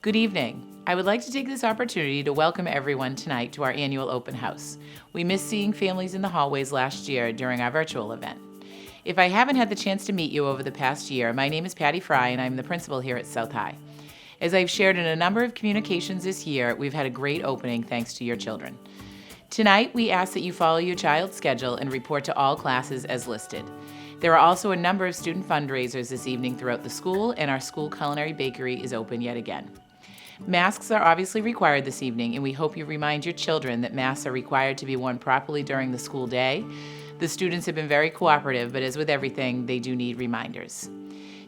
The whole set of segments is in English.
Good evening. I would like to take this opportunity to welcome everyone tonight to our annual open house. We missed seeing families in the hallways last year during our virtual event. If I haven't had the chance to meet you over the past year, my name is Patty Fry and I'm the principal here at South High. As I've shared in a number of communications this year, we've had a great opening thanks to your children. Tonight, we ask that you follow your child's schedule and report to all classes as listed. There are also a number of student fundraisers this evening throughout the school, and our school culinary bakery is open yet again. Masks are obviously required this evening, and we hope you remind your children that masks are required to be worn properly during the school day. The students have been very cooperative, but as with everything, they do need reminders.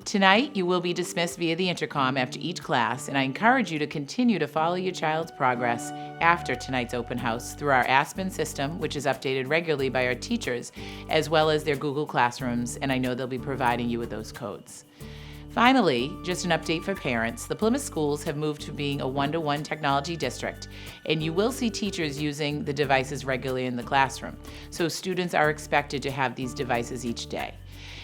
Tonight, you will be dismissed via the intercom after each class, and I encourage you to continue to follow your child's progress after tonight's open house through our Aspen system, which is updated regularly by our teachers, as well as their Google Classrooms, and I know they'll be providing you with those codes. Finally, just an update for parents, the Plymouth schools have moved to being a one-to-one technology district, and you will see teachers using the devices regularly in the classroom, so students are expected to have these devices each day.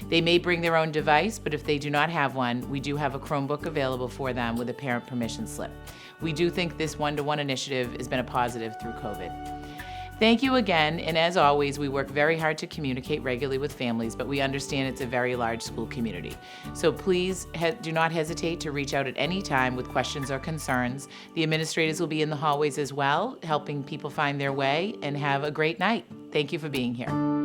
They may bring their own device, but if they do not have one, we do have a Chromebook available for them with a parent permission slip. We do think this one-to-one initiative has been a positive through COVID. Thank you again, and as always, we work very hard to communicate regularly with families, but we understand it's a very large school community. So please do not hesitate to reach out at any time with questions or concerns. The administrators will be in the hallways as well, helping people find their way, and have a great night. Thank you for being here.